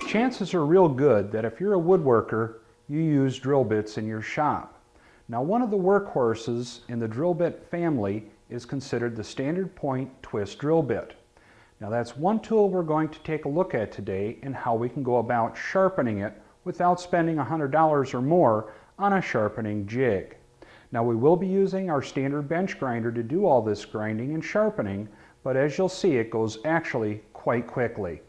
Chances are real good that if you're a woodworker, you use drill bits in your shop. Now, one of the workhorses in the drill bit family is considered the standard point twist drill bit. Now, that's one tool we're going to take a look at today and how we can go about sharpening it without spending $100 or more on a sharpening jig. Now, we will be using our standard bench grinder to do all this grinding and sharpening, but as you'll see, it goes actually quite quickly.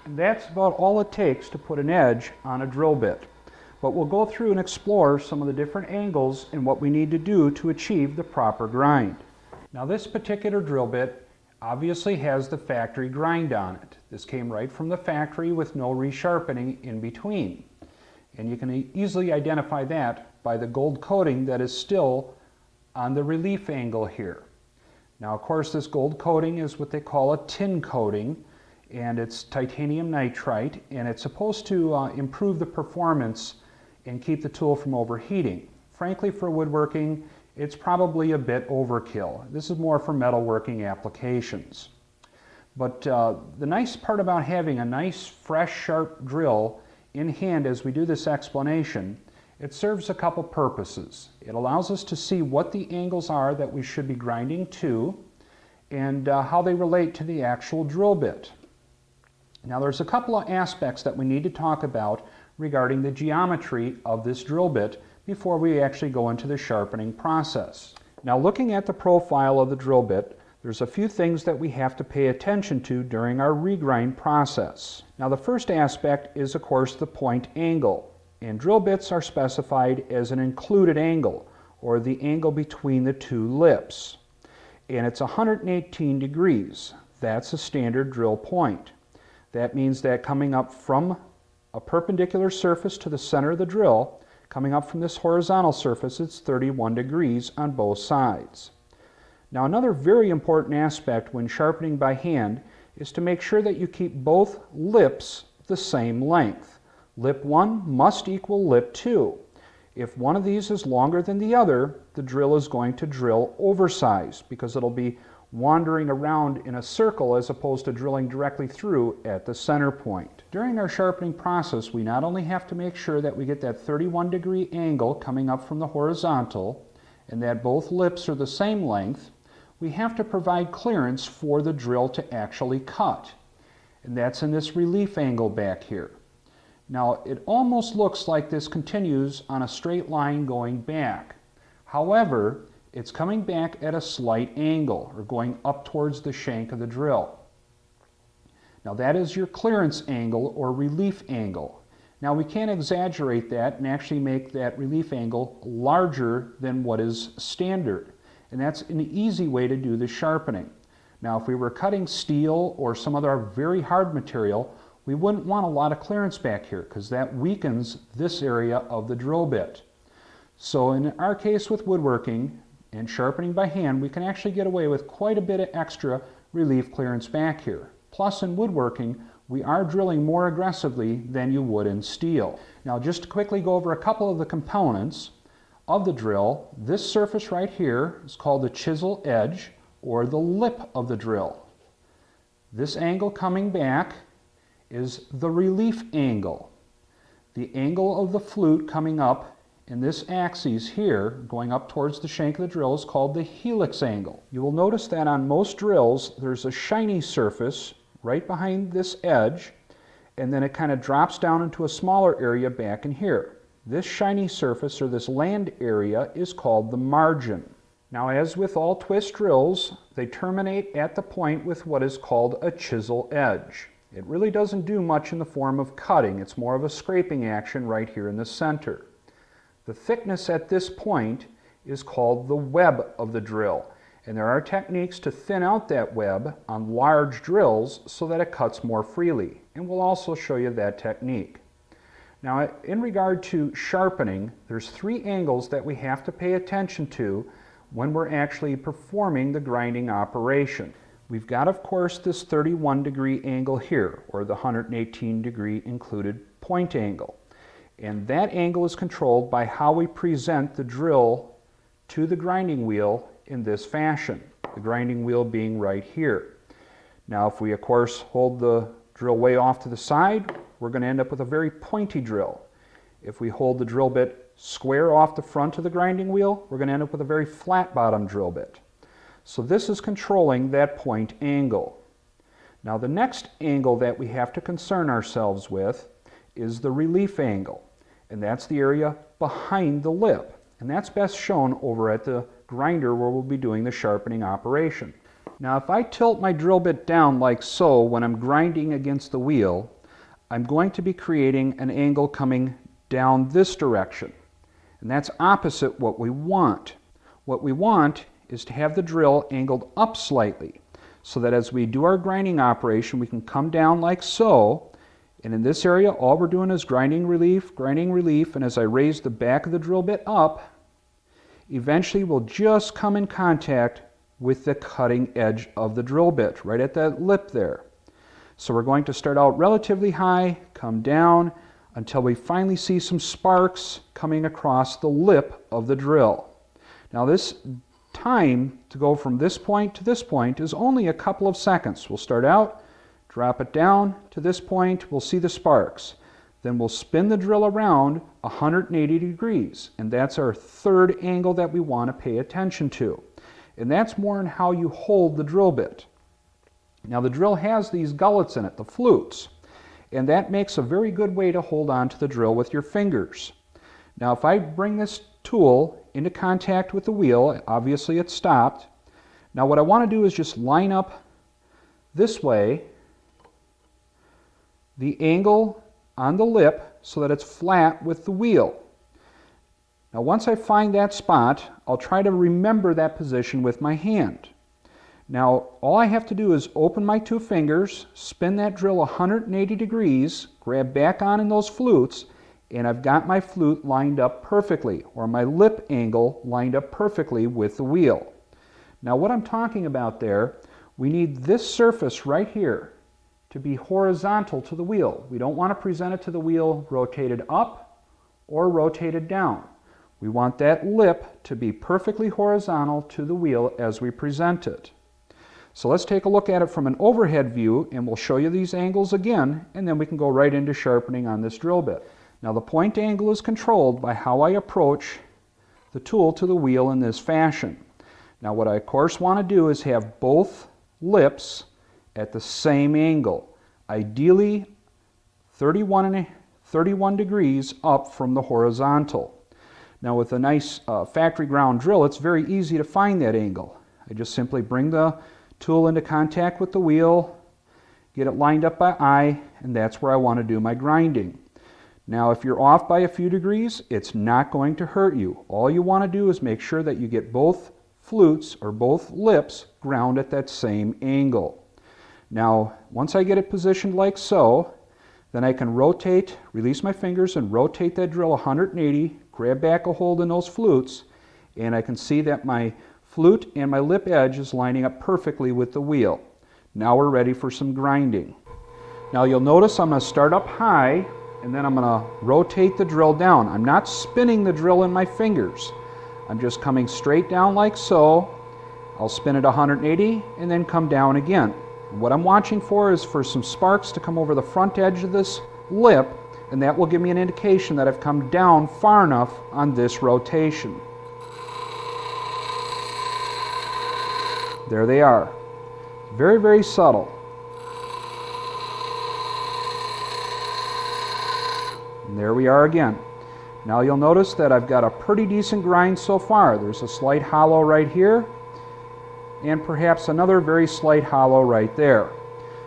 And that's about all it takes to put an edge on a drill bit. But we'll go through and explore some of the different angles and what we need to do to achieve the proper grind. Now, this particular drill bit obviously has the factory grind on it. This came right from the factory with no resharpening in between. And you can easily identify that by the gold coating that is still on the relief angle here. Now, of course, this gold coating is what they call a tin coating, and it's titanium nitride, and it's supposed to improve the performance and keep the tool from overheating. Frankly, for woodworking, it's probably a bit overkill. This is more for metalworking applications. But the nice part about having a nice, fresh, sharp drill in hand as we do this explanation, it serves a couple purposes. It allows us to see what the angles are that we should be grinding to and how they relate to the actual drill bit. Now, there's a couple of aspects that we need to talk about regarding the geometry of this drill bit before we actually go into the sharpening process. Now, looking at the profile of the drill bit, there's a few things that we have to pay attention to during our regrind process. Now, the first aspect is, of course, the point angle. And drill bits are specified as an included angle, or the angle between the two lips. And it's 118 degrees. That's a standard drill point. That means that coming up from a perpendicular surface to the center of the drill, coming up from this horizontal surface, it's 31 degrees on both sides. Now, another very important aspect when sharpening by hand is to make sure that you keep both lips the same length. Lip 1 must equal lip 2. If one of these is longer than the other, the drill is going to drill oversized because it'll be wandering around in a circle as opposed to drilling directly through at the center point. During our sharpening process, we not only have to make sure that we get that 31-degree angle coming up from the horizontal and that both lips are the same length, we have to provide clearance for the drill to actually cut. And that's in this relief angle back here. Now, it almost looks like this continues on a straight line going back. However, it's coming back at a slight angle, or going up towards the shank of the drill. Now, that is your clearance angle or relief angle. Now, we can't exaggerate that and actually make that relief angle larger than what is standard. And that's an easy way to do the sharpening. Now, if we were cutting steel or some other very hard material, we wouldn't want a lot of clearance back here because that weakens this area of the drill bit. So in our case with woodworking and sharpening by hand, we can actually get away with quite a bit of extra relief clearance back here. Plus, in woodworking, we are drilling more aggressively than you would in steel. Now, just to quickly go over a couple of the components of the drill, this surface right here is called the chisel edge, or the lip of the drill. This angle coming back is the relief angle. The angle of the flute coming up in this axis here, going up towards the shank of the drill, is called the helix angle. You will notice that on most drills, there's a shiny surface right behind this edge, and then it kind of drops down into a smaller area back in here. This shiny surface, or this land area, is called the margin. Now, as with all twist drills, they terminate at the point with what is called a chisel edge. It really doesn't do much in the form of cutting. It's more of a scraping action right here in the center. The thickness at this point is called the web of the drill, and there are techniques to thin out that web on large drills so that it cuts more freely, and we'll also show you that technique. Now, in regard to sharpening, there's three angles that we have to pay attention to when we're actually performing the grinding operation. We've got, of course, this 31-degree angle here, or the 118-degree included point angle. And that angle is controlled by how we present the drill to the grinding wheel in this fashion, the grinding wheel being right here. Now if we of course hold the drill way off to the side, we're going to end up with a very pointy drill. If we hold the drill bit square off the front of the grinding wheel, we're going to end up with a very flat bottom drill bit. So this is controlling that point angle. Now the next angle that we have to concern ourselves with is the relief angle, and that's the area behind the lip, and that's best shown over at the grinder where we'll be doing the sharpening operation. Now if I tilt my drill bit down like so when I'm grinding against the wheel, I'm going to be creating an angle coming down this direction, and that's opposite what we want. What we want is to have the drill angled up slightly, so that as we do our grinding operation we can come down like so, and in this area all we're doing is grinding relief, and as I raise the back of the drill bit up, eventually we'll just come in contact with the cutting edge of the drill bit, right at that lip there. So we're going to start out relatively high, come down, until we finally see some sparks coming across the lip of the drill. Now this time to go from this point to this point is only a couple of seconds. We'll start out, drop it down to this point, we'll see the sparks. Then we'll spin the drill around 180 degrees, and that's our third angle that we want to pay attention to. And that's more in how you hold the drill bit. Now the drill has these gullets in it, the flutes, and that makes a very good way to hold on to the drill with your fingers. Now if I bring this tool into contact with the wheel, obviously it's stopped. Now what I want to do is just line up this way the angle on the lip so that it's flat with the wheel. Now once I find that spot, I'll try to remember that position with my hand. Now all I have to do is open my two fingers, spin that drill 180 degrees, grab back on in those flutes, and I've got my flute lined up perfectly, or my lip angle lined up perfectly with the wheel. Now what I'm talking about there, we need this surface right here to be horizontal to the wheel. We don't want to present it to the wheel rotated up or rotated down. We want that lip to be perfectly horizontal to the wheel as we present it. So let's take a look at it from an overhead view, and we'll show you these angles again, and then we can go right into sharpening on this drill bit. Now the point angle is controlled by how I approach the tool to the wheel in this fashion. Now what I of course want to do is have both lips at the same angle, ideally 31 degrees up from the horizontal. Now with a nice factory ground drill, it's very easy to find that angle. I just simply bring the tool into contact with the wheel, get it lined up by eye, and that's where I want to do my grinding. Now if you're off by a few degrees, it's not going to hurt you. All you want to do is make sure that you get both flutes or both lips ground at that same angle. Now once I get it positioned like so, then I can rotate, release my fingers and rotate that drill 180, grab back a hold in those flutes, and I can see that my flute and my lip edge is lining up perfectly with the wheel. Now we're ready for some grinding. Now you'll notice I'm going to start up high, and then I'm going to rotate the drill down. I'm not spinning the drill in my fingers. I'm just coming straight down like so. I'll spin it 180 and then come down again. And what I'm watching for is for some sparks to come over the front edge of this lip, and that will give me an indication that I've come down far enough on this rotation. There they are. Very, very subtle. And there we are again. Now you'll notice that I've got a pretty decent grind so far. There's a slight hollow right here, and perhaps another very slight hollow right there.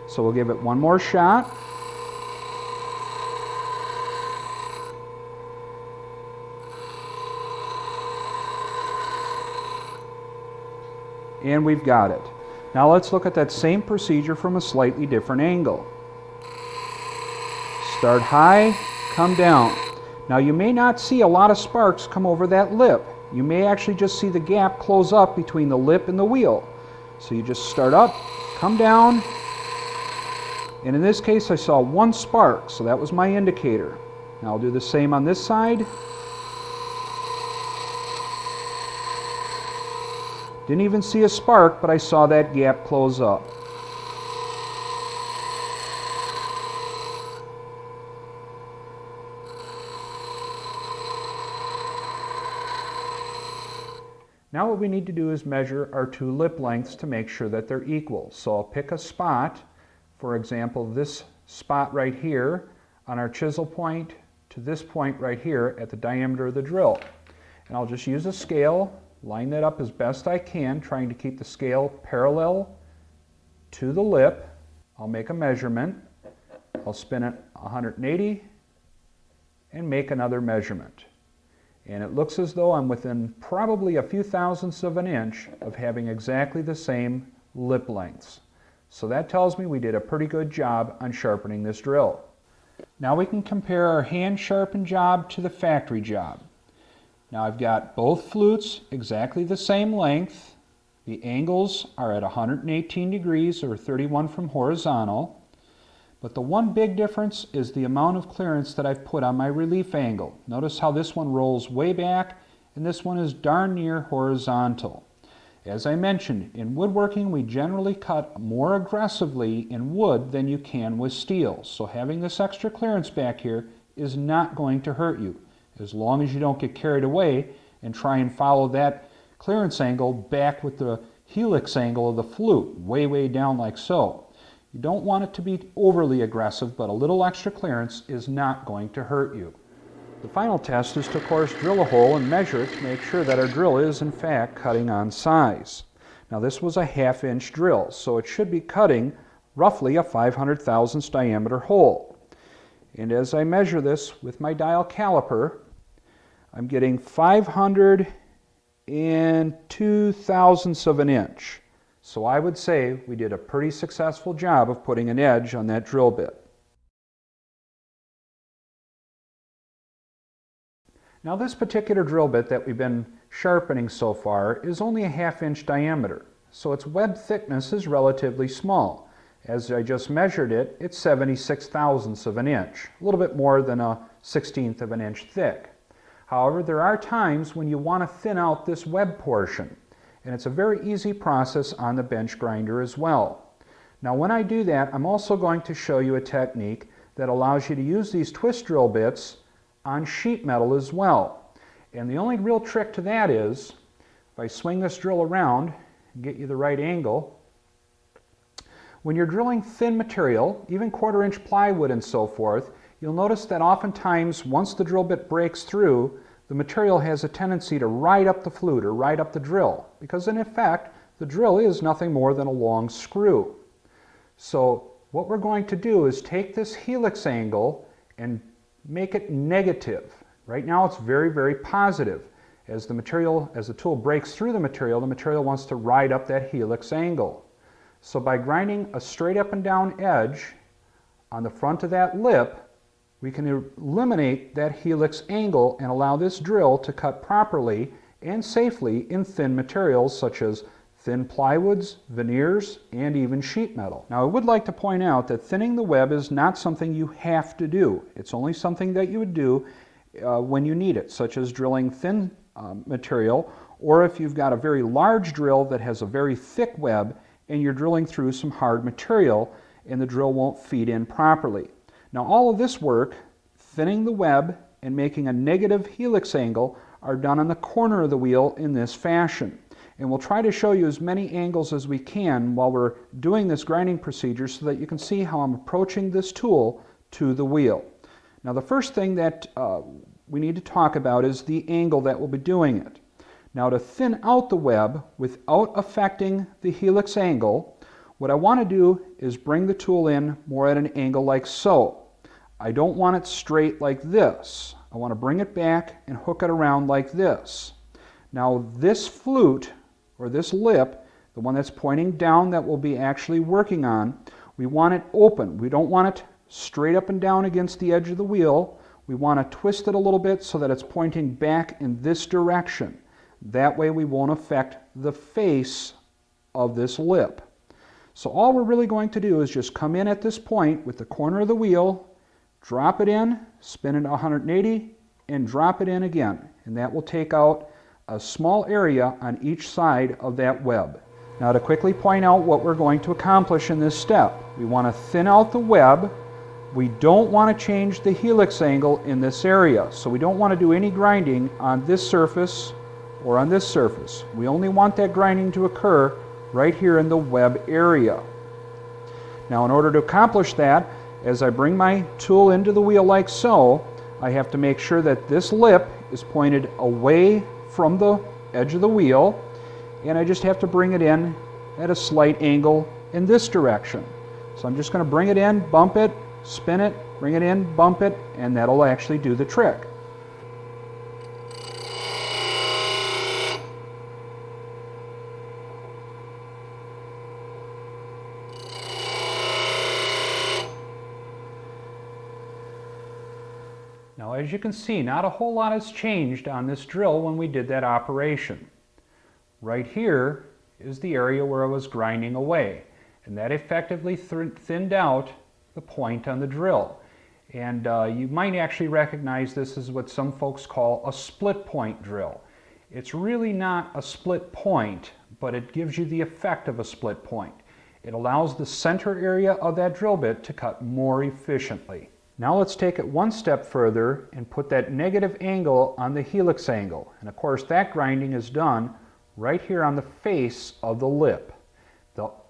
So we'll give it one more shot. And we've got it. Now let's look at that same procedure from a slightly different angle. Start high, come down. Now you may not see a lot of sparks come over that lip. You may actually just see the gap close up between the lip and the wheel. So you just start up, come down, and in this case I saw one spark, so that was my indicator. Now I'll do the same on this side. Didn't even see a spark, but I saw that gap close up. Now what we need to do is measure our two lip lengths to make sure that they're equal. So I'll pick a spot, for example, this spot right here on our chisel point to this point right here at the diameter of the drill. And I'll just use a scale, line that up as best I can, trying to keep the scale parallel to the lip. I'll make a measurement. I'll spin it 180 and make another measurement. And it looks as though I'm within probably a few thousandths of an inch of having exactly the same lip lengths. So that tells me we did a pretty good job on sharpening this drill. Now we can compare our hand sharpened job to the factory job. Now I've got both flutes exactly the same length. The angles are at 118 degrees or 31 from horizontal. But the one big difference is the amount of clearance that I've put on my relief angle. Notice how this one rolls way back and this one is darn near horizontal. As I mentioned, in woodworking we generally cut more aggressively in wood than you can with steel. So having this extra clearance back here is not going to hurt you, as long as you don't get carried away and try and follow that clearance angle back with the helix angle of the flute, way down like so. You don't want it to be overly aggressive, but a little extra clearance is not going to hurt you. The final test is to, of course, drill a hole and measure it to make sure that our drill is, in fact, cutting on size. Now this was a 1/2 inch drill, so it should be cutting roughly a 500 thousandths diameter hole. And as I measure this with my dial caliper, I'm getting 502 thousandths of an inch. So I would say we did a pretty successful job of putting an edge on that drill bit. Now this particular drill bit that we've been sharpening so far is only a 1/2 inch diameter, so its web thickness is relatively small. As I just measured it, it's 76 thousandths of an inch, a little bit more than a 1/16 of an inch thick. However, there are times when you want to thin out this web portion. And it's a very easy process on the bench grinder as well. Now when I do that, I'm also going to show you a technique that allows you to use these twist drill bits on sheet metal as well. And the only real trick to that is, if I swing this drill around and get you the right angle, when you're drilling thin material, even 1/4 inch plywood and so forth, you'll notice that oftentimes once the drill bit breaks through, the material has a tendency to ride up the flute or ride up the drill, because in effect the drill is nothing more than a long screw. So what we're going to do is take this helix angle and make it negative. Right now it's very positive. As the tool breaks through the material wants to ride up that helix angle. So by grinding a straight up and down edge on the front of that lip, we can eliminate that helix angle and allow this drill to cut properly and safely in thin materials such as thin plywoods, veneers, and even sheet metal. Now I would like to point out that thinning the web is not something you have to do. It's only something that you would do when you need it, such as drilling thin material, or if you've got a very large drill that has a very thick web and you're drilling through some hard material and the drill won't feed in properly. Now all of this work, thinning the web and making a negative helix angle, are done on the corner of the wheel in this fashion. And we'll try to show you as many angles as we can while we're doing this grinding procedure so that you can see how I'm approaching this tool to the wheel. Now the first thing that we need to talk about is the angle that we'll be doing it. Now to thin out the web without affecting the helix angle, what I want to do is bring the tool in more at an angle like so. I don't want it straight like this. I want to bring it back and hook it around like this. Now this flute, or this lip, the one that's pointing down that we'll be actually working on, we want it open. We don't want it straight up and down against the edge of the wheel. We want to twist it a little bit so that it's pointing back in this direction. That way we won't affect the face of this lip. So all we're really going to do is just come in at this point with the corner of the wheel, drop it in, spin it 180, and drop it in again. And that will take out a small area on each side of that web. Now to quickly point out what we're going to accomplish in this step, we want to thin out the web. We don't want to change the helix angle in this area, so we don't want to do any grinding on this surface or on this surface. We only want that grinding to occur right here in the web area. Now in order to accomplish that, as I bring my tool into the wheel like so, I have to make sure that this lip is pointed away from the edge of the wheel, and I just have to bring it in at a slight angle in this direction. So I'm just going to bring it in, bump it, spin it, bring it in, bump it, and that'll actually do the trick. Now as you can see, not a whole lot has changed on this drill when we did that operation. Right here is the area where I was grinding away, and that effectively thinned out the point on the drill. And you might actually recognize this as what some folks call a split point drill. It's really not a split point, but it gives you the effect of a split point. It allows the center area of that drill bit to cut more efficiently. Now let's take it one step further and put that negative angle on the helix angle. And of course that grinding is done right here on the face of the lip.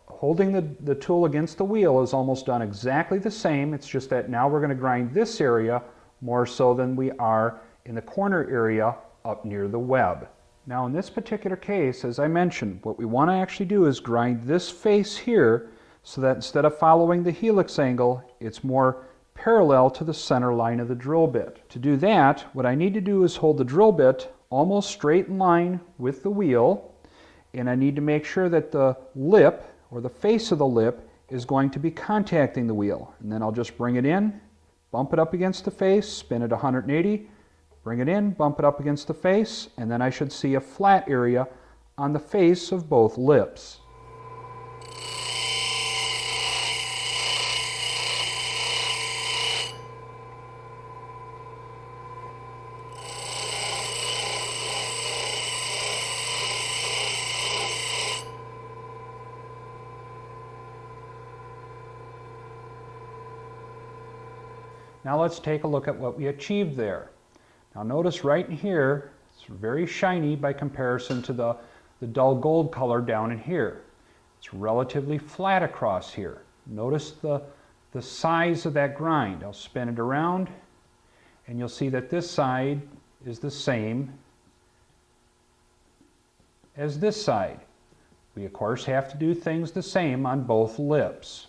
Holding the tool against the wheel is almost done exactly the same. It's just that now we're going to grind this area more so than we are in the corner area up near the web. Now in this particular case, as I mentioned, what we want to actually do is grind this face here so that instead of following the helix angle, it's more parallel to the center line of the drill bit. To do that, what I need to do is hold the drill bit almost straight in line with the wheel, and I need to make sure that the lip, or the face of the lip, is going to be contacting the wheel. And then I'll just bring it in, bump it up against the face, spin it 180, bring it in, bump it up against the face, and then I should see a flat area on the face of both lips. Now let's take a look at what we achieved there. Now notice right in here, it's very shiny by comparison to the dull gold color down in here. It's relatively flat across here. Notice the size of that grind. I'll spin it around and you'll see that this side is the same as this side. We of course have to do things the same on both lips.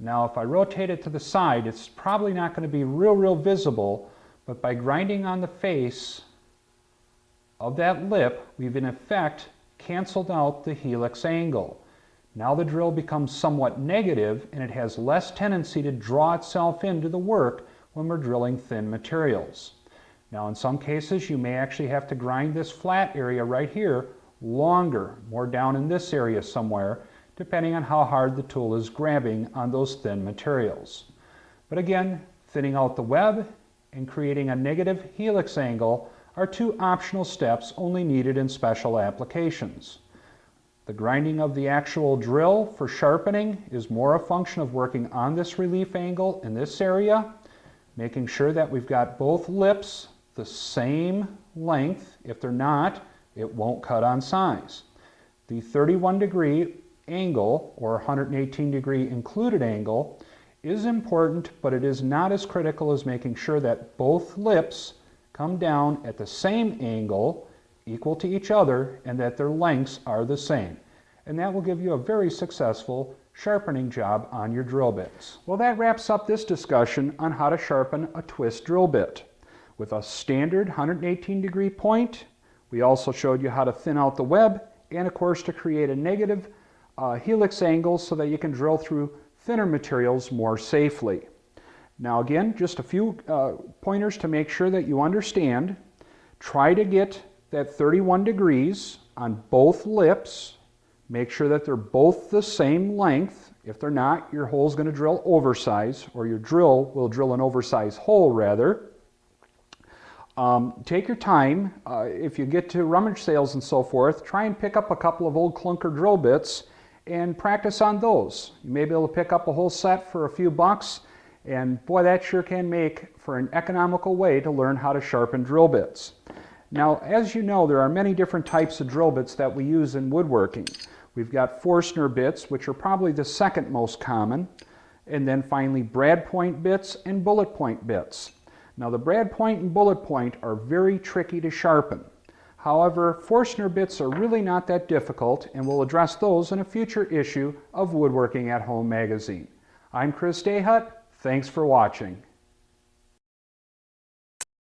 Now if I rotate it to the side, it's probably not going to be real visible, but by grinding on the face of that lip, we've in effect canceled out the helix angle. Now the drill becomes somewhat negative and it has less tendency to draw itself into the work when we're drilling thin materials. Now in some cases you may actually have to grind this flat area right here longer, more down in this area somewhere, depending on how hard the tool is grabbing on those thin materials. But again, thinning out the web and creating a negative helix angle are two optional steps only needed in special applications. The grinding of the actual drill for sharpening is more a function of working on this relief angle in this area, making sure that we've got both lips the same length. If they're not, it won't cut on size. The 31-degree angle, or 118-degree included angle, is important, but it is not as critical as making sure that both lips come down at the same angle, equal to each other, and that their lengths are the same. And that will give you a very successful sharpening job on your drill bits. Well, that wraps up this discussion on how to sharpen a twist drill bit. With a standard 118-degree point, we also showed you how to thin out the web, and of course to create a negative helix angle so that you can drill through thinner materials more safely. Now again, just a few pointers to make sure that you understand. Try to get that 31 degrees on both lips. Make sure that they're both the same length. If they're not, your hole's going to drill oversize, or your drill will drill an oversized hole rather. Take your time. If you get to rummage sales and so forth, try and pick up a couple of old clunker drill bits and practice on those. You may be able to pick up a whole set for a few bucks, and boy, that sure can make for an economical way to learn how to sharpen drill bits. Now, as you know, there are many different types of drill bits that we use in woodworking. We've got Forstner bits, which are probably the second most common, and then finally brad point bits and bullet point bits. Now, the brad point and bullet point are very tricky to sharpen. However, Forstner bits are really not that difficult, and we'll address those in a future issue of Woodworking at Home magazine. I'm Chris DeHut. Thanks for watching.